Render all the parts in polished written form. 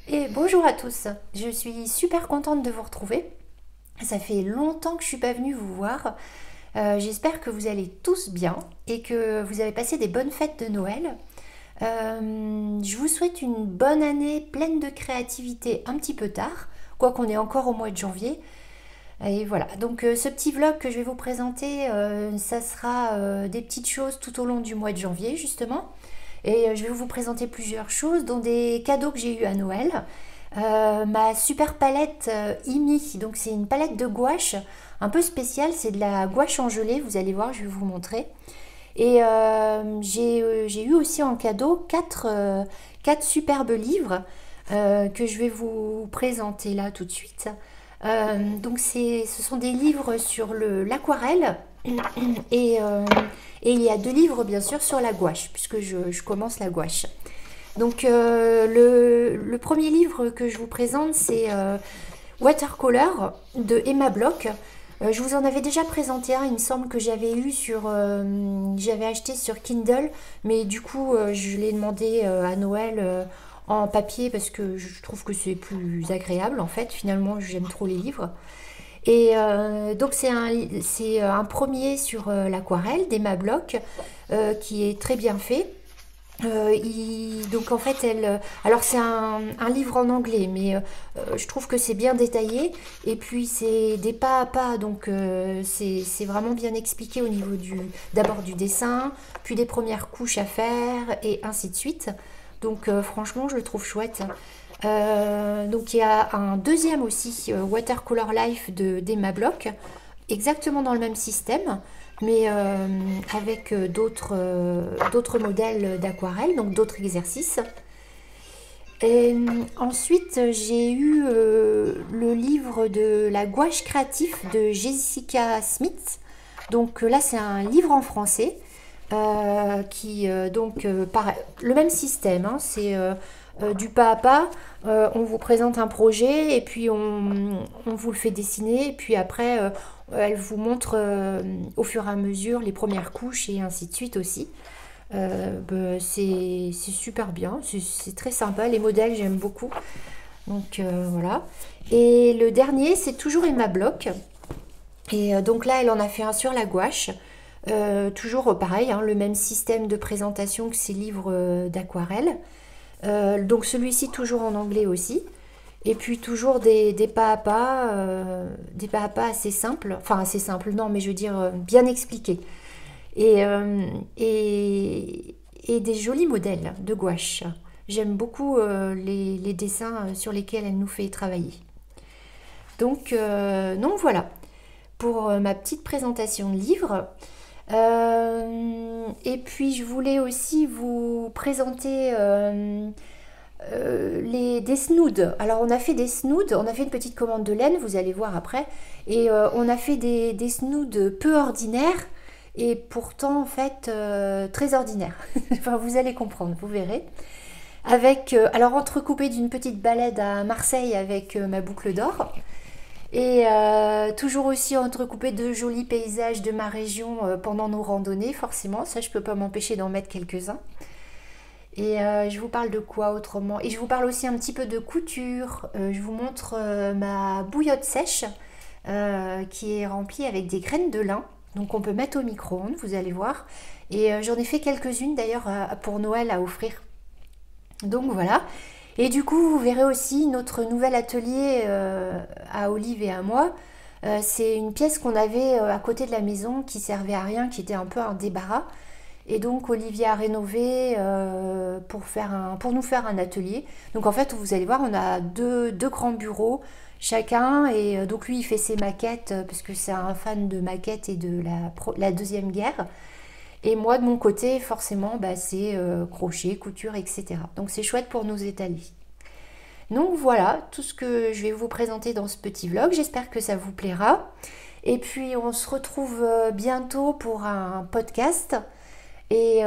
Et bonjour à tous, je suis super contente de vous retrouver. Ça fait longtemps que je suis pas venue vous voir. J'espère que vous allez tous bien et que vous avez passé des bonnes fêtes de Noël. Je vous souhaite une bonne année pleine de créativité un petit peu tard, quoi qu'on est encore au mois de janvier. Et voilà, donc ce petit vlog que je vais vous présenter, ça sera des petites choses tout au long du mois de janvier justement. Et je vais vous présenter plusieurs choses, dont des cadeaux que j'ai eu à Noël. Ma super palette IMI, donc c'est une palette de gouache un peu spéciale, c'est de la gouache en gelée, vous allez voir, je vais vous montrer. Et j'ai eu aussi en cadeau quatre superbes livres que je vais vous présenter là tout de suite. Donc ce sont des livres sur l'aquarelle et, et il y a deux livres bien sûr sur la gouache puisque je commence la gouache. Donc le premier livre que je vous présente c'est Watercolor de Emma Bloch. Je vous en avais déjà présenté un, il me semble que j'avais acheté sur Kindle, mais du coup je l'ai demandé à Noël en papier parce que je trouve que c'est plus agréable en fait. Finalement, j'aime trop les livres. Et donc c'est un premier sur l'aquarelle d'Emma Bloch qui est très bien fait. Donc en fait alors c'est un livre en anglais mais je trouve que c'est bien détaillé et puis c'est des pas à pas donc c'est vraiment bien expliqué au niveau d'abord du dessin puis des premières couches à faire et ainsi de suite, donc franchement je le trouve chouette. Donc il y a un deuxième aussi, Watercolor Life d'Emma Bloch, exactement dans le même système mais avec d'autres modèles d'aquarelle, donc d'autres exercices. Et ensuite, j'ai eu le livre de la gouache créatif de Jessica Smith. Donc là, c'est un livre en français qui, pareil, le même système, hein, c'est du pas à pas. On vous présente un projet et puis on vous le fait dessiner. Et puis après, elle vous montre au fur et à mesure les premières couches et ainsi de suite aussi. C'est super bien, c'est très sympa. Les modèles, j'aime beaucoup. Donc voilà. Et le dernier, c'est toujours Emma Bloch. Et donc là, elle en a fait un sur la gouache. Toujours pareil, hein, le même système de présentation que ses livres d'aquarelle. Donc celui-ci toujours en anglais aussi. Et puis toujours des pas à pas, assez simples. Enfin assez simples, non, mais je veux dire bien expliqués. Et, et des jolis modèles de gouache. J'aime beaucoup les dessins sur lesquels elle nous fait travailler. Donc voilà pour ma petite présentation de livre. Et puis je voulais aussi vous présenter des snoods. Alors on a fait des snoods, on a fait une petite commande de laine, vous allez voir après. Et on a fait des snoods peu ordinaires et pourtant en fait très ordinaires. Enfin vous allez comprendre, vous verrez. Avec, alors entrecoupé d'une petite balade à Marseille avec ma boucle d'or. Et toujours aussi entrecoupé de jolis paysages de ma région pendant nos randonnées, forcément. Ça, je peux pas m'empêcher d'en mettre quelques-uns. Et je vous parle de quoi autrement? Et je vous parle aussi un petit peu de couture. Je vous montre ma bouillotte sèche qui est remplie avec des graines de lin. Donc on peut mettre au micro-ondes, vous allez voir. Et j'en ai fait quelques-unes d'ailleurs pour Noël à offrir. Donc voilà. Et du coup, vous verrez aussi notre nouvel atelier à Olive et à moi. C'est une pièce qu'on avait à côté de la maison qui servait à rien, qui était un peu un débarras. Et donc Olivier a rénové pour nous faire un atelier. Donc en fait, vous allez voir, on a deux grands bureaux chacun. Et donc lui, il fait ses maquettes parce que c'est un fan de maquettes et de la Deuxième Guerre. Et moi, de mon côté, forcément, c'est crochet, couture, etc. Donc c'est chouette pour nous étaler. Donc voilà, tout ce que je vais vous présenter dans ce petit vlog. J'espère que ça vous plaira. Et puis, on se retrouve bientôt pour un podcast. Et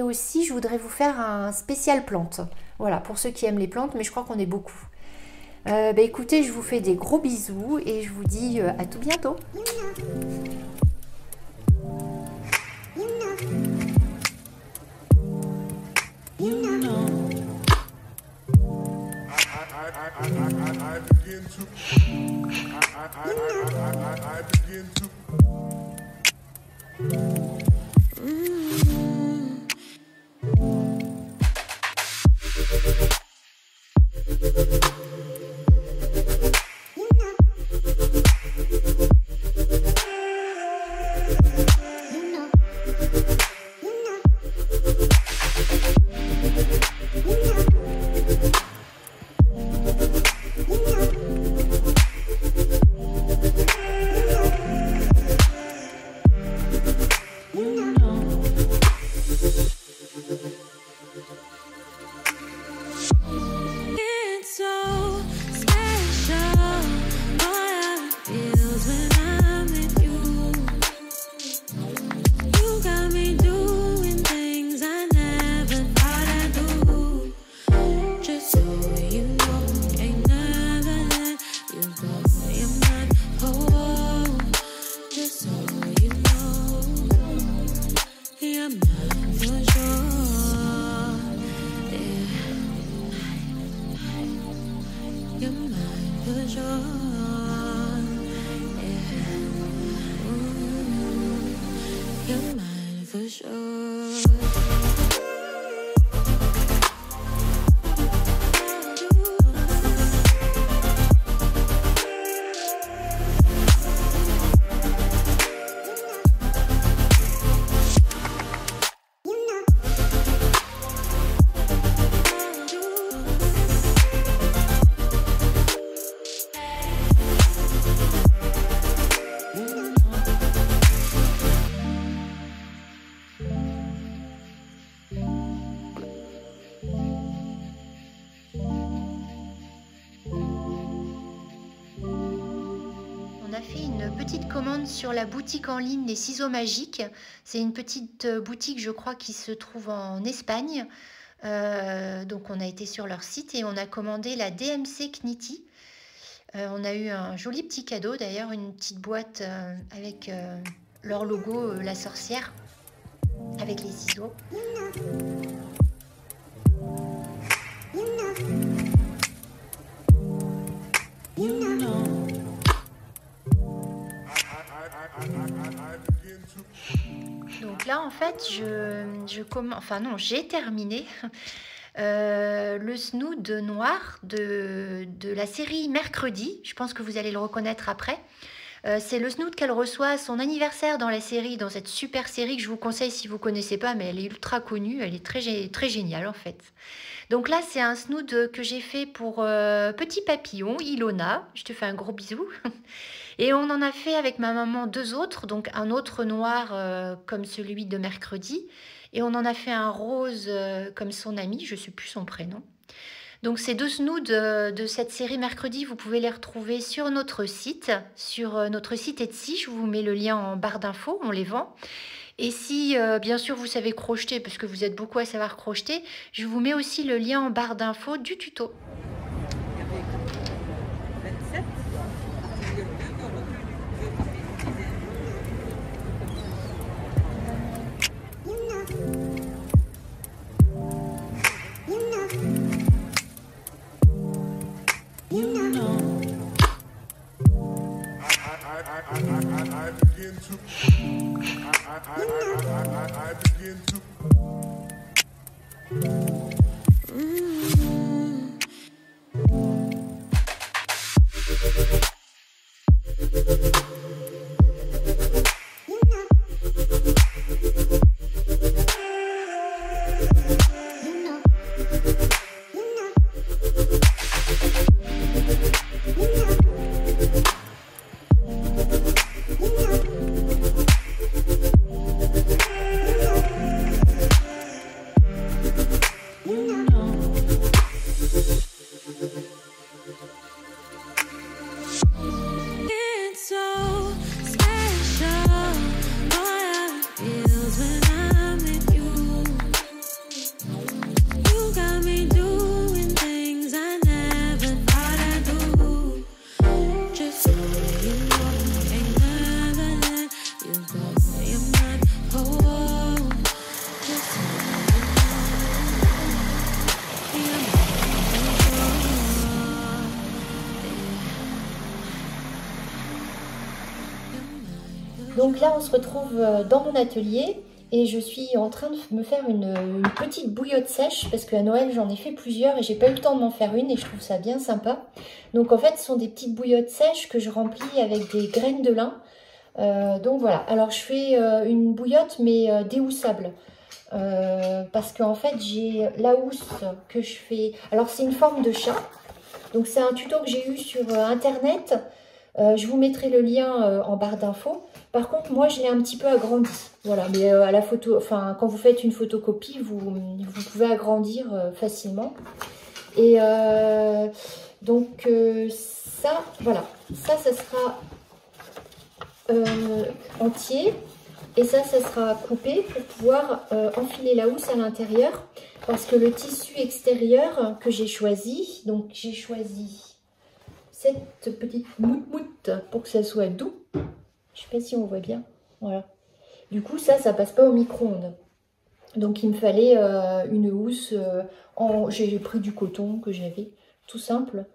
aussi, je voudrais vous faire un spécial plante. Voilà, pour ceux qui aiment les plantes, mais je crois qu'on est beaucoup. Écoutez, je vous fais des gros bisous et je vous dis à tout bientôt. You know. Petite commande sur la boutique en ligne Les Ciseaux Magiques. C'est une petite boutique, je crois, qui se trouve en Espagne. Donc on a été sur leur site et on a commandé la DMC Knitty. On a eu un joli petit cadeau, d'ailleurs une petite boîte avec leur logo, la sorcière, avec les ciseaux. Donc là en fait j'ai terminé le snood noir de la série Mercredi. Je pense que vous allez le reconnaître après. C'est le snood qu'elle reçoit à son anniversaire dans la série, dans cette super série que je vous conseille si vous ne connaissez pas, mais elle est ultra connue, elle est très géniale en fait. Donc là c'est un snood que j'ai fait pour Petit Papillon, Ilona, je te fais un gros bisou. Et on en a fait avec ma maman 2 autres, donc un autre noir comme celui de Mercredi, et on en a fait un rose comme son ami, je ne sais plus son prénom. Donc ces 2 snoods de cette série Mercredi, vous pouvez les retrouver sur notre site Etsy. Je vous mets le lien en barre d'infos, on les vend. Et si bien sûr vous savez crocheter, parce que vous êtes beaucoup à savoir crocheter, je vous mets aussi le lien en barre d'infos du tuto. Donc là, on se retrouve dans mon atelier et je suis en train de me faire une petite bouillotte sèche parce qu'à Noël, j'en ai fait plusieurs et j'ai pas eu le temps de m'en faire une et je trouve ça bien sympa. Donc en fait, ce sont des petites bouillottes sèches que je remplis avec des graines de lin. Donc voilà, alors je fais une bouillotte mais déhoussable. Parce qu'en fait, j'ai la housse que je fais... Alors c'est une forme de chat. Donc c'est un tuto que j'ai eu sur internet. Je vous mettrai le lien en barre d'infos. Par contre, moi, je l'ai un petit peu agrandi. Voilà, mais à la photo, enfin, quand vous faites une photocopie, vous pouvez agrandir facilement. Et donc, ça, voilà. Ça sera entier. Et ça sera coupé pour pouvoir enfiler la housse à l'intérieur. Parce que le tissu extérieur que j'ai choisi, donc j'ai choisi cette petite moute pour que ça soit doux. Je sais pas si on voit bien. Voilà. Du coup, ça passe pas au micro-ondes. Donc, il me fallait une housse. J'ai pris du coton que j'avais, tout simple.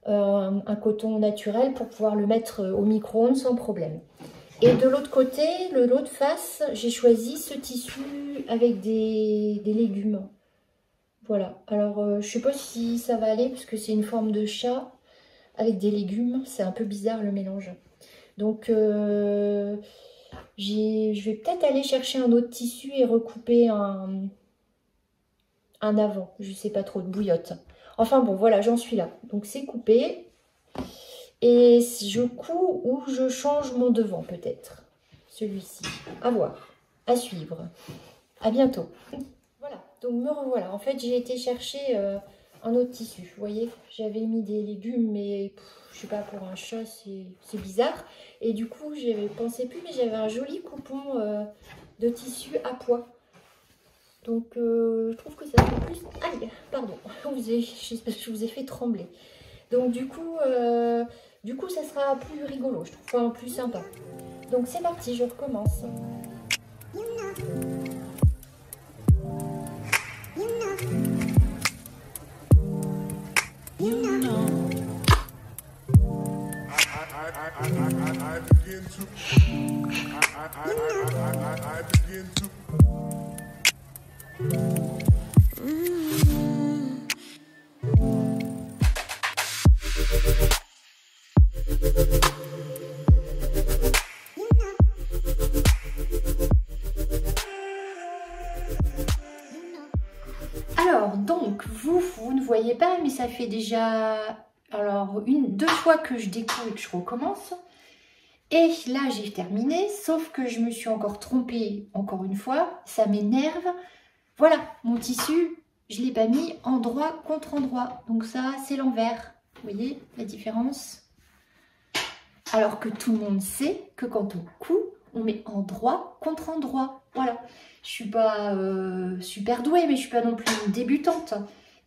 Un coton naturel pour pouvoir le mettre au micro-ondes sans problème. Et de l'autre côté, de l'autre face, j'ai choisi ce tissu avec des légumes. Voilà. Alors, je sais pas si ça va aller parce que c'est une forme de chat avec des légumes. C'est un peu bizarre le mélange. Donc, je vais peut-être aller chercher un autre tissu et recouper un avant. Je sais pas trop, de bouillotte. Enfin bon, voilà, j'en suis là. Donc, c'est coupé. Et je couds ou je change mon devant peut-être. Celui-ci. À voir. À suivre. À bientôt. Voilà, donc me revoilà. En fait, j'ai été chercher un autre tissu. Vous voyez, j'avais mis des légumes, mais je sais pas, pour un chat, c'est bizarre. Et du coup, j'avais pensé plus, mais j'avais un joli coupon de tissu à pois. Donc, je trouve que ça fait plus... Aïe, pardon, je vous ai fait trembler. Donc, du coup, ça sera plus rigolo, je trouve, enfin, plus sympa. Donc, c'est parti, je recommence. Alors, donc, vous ne voyez pas, mais ça fait déjà, alors, deux fois que je découpe et que je recommence. Et là, j'ai terminé, sauf que je me suis encore trompée, encore une fois, ça m'énerve. Voilà, mon tissu, je ne l'ai pas mis endroit contre endroit. Donc ça, c'est l'envers. Vous voyez la différence? Alors que tout le monde sait que quand on coud, on met endroit contre endroit. Voilà. Je suis pas super douée, mais je suis pas non plus une débutante.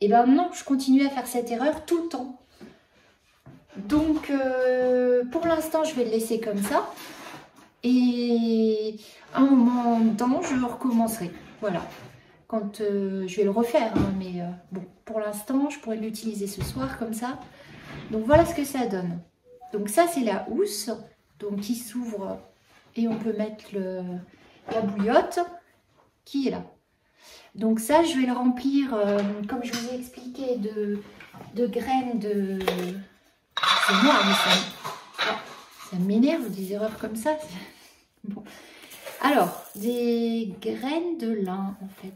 Et ben non, je continue à faire cette erreur tout le temps. Donc, pour l'instant, je vais le laisser comme ça. Et à un moment donné, je recommencerai. Voilà. Quand je vais le refaire, hein, mais bon, pour l'instant, je pourrais l'utiliser ce soir comme ça. Donc, voilà ce que ça donne. Donc, ça, c'est la housse. Donc, qui s'ouvre et on peut mettre la bouillotte qui est là. Donc, ça, je vais le remplir, comme je vous ai expliqué, de graines de... C'est moi, mais ça m'énerve des erreurs comme ça. Bon. Alors, des graines de lin, en fait.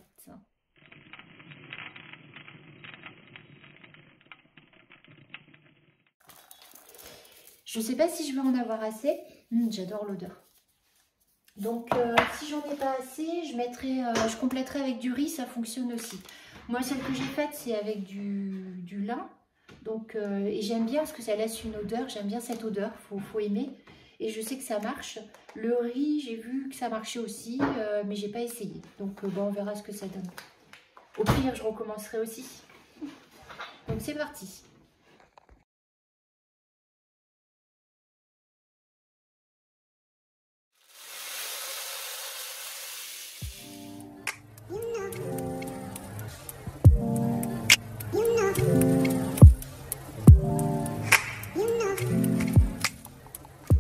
Je ne sais pas si je vais en avoir assez. J'adore l'odeur. Donc, si j'en ai pas assez, je compléterai avec du riz, ça fonctionne aussi. Moi, celle que j'ai faite, c'est avec du lin. Donc, et j'aime bien parce que ça laisse une odeur, j'aime bien cette odeur, faut aimer. Et je sais que ça marche. Le riz, j'ai vu que ça marchait aussi, mais j'ai pas essayé. Donc, bon, on verra ce que ça donne. Au pire, je recommencerai aussi. Donc, c'est parti.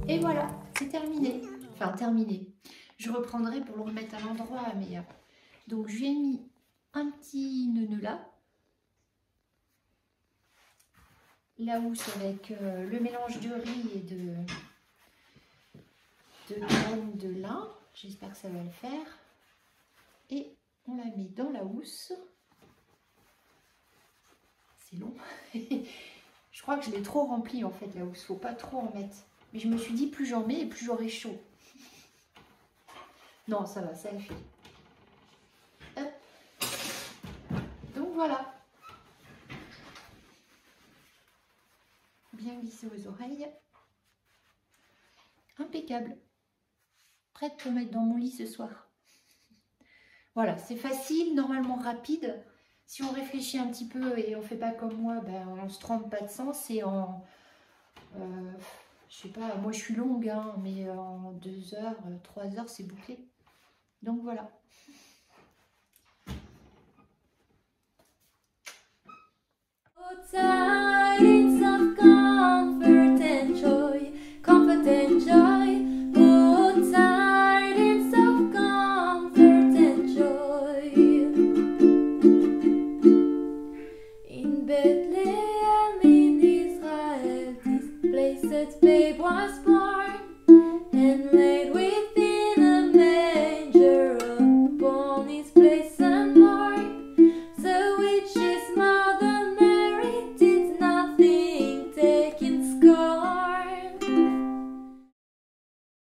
Et voilà, c'est terminé. enfin terminé. Je reprendrai pour le remettre à l'endroit, mais donc je lui ai mis un petit nœud là. La housse avec le mélange de riz et de graines de lin. J'espère que ça va le faire. Et on la met dans la housse. C'est long. Je crois que je l'ai trop rempli en fait la housse. Faut pas trop en mettre. Mais je me suis dit plus j'en mets et plus j'aurai chaud. Non, ça va, ça le fait. Hop. Donc voilà. Bien glissé aux oreilles. Impeccable. Prête pour mettre dans mon lit ce soir. Voilà, c'est facile, normalement rapide. Si on réfléchit un petit peu et on fait pas comme moi, ben, on se trompe pas de sens et en... je sais pas, moi je suis longue, hein, mais en 2 heures, 3 heures, c'est bouclé. Donc voilà. Outside.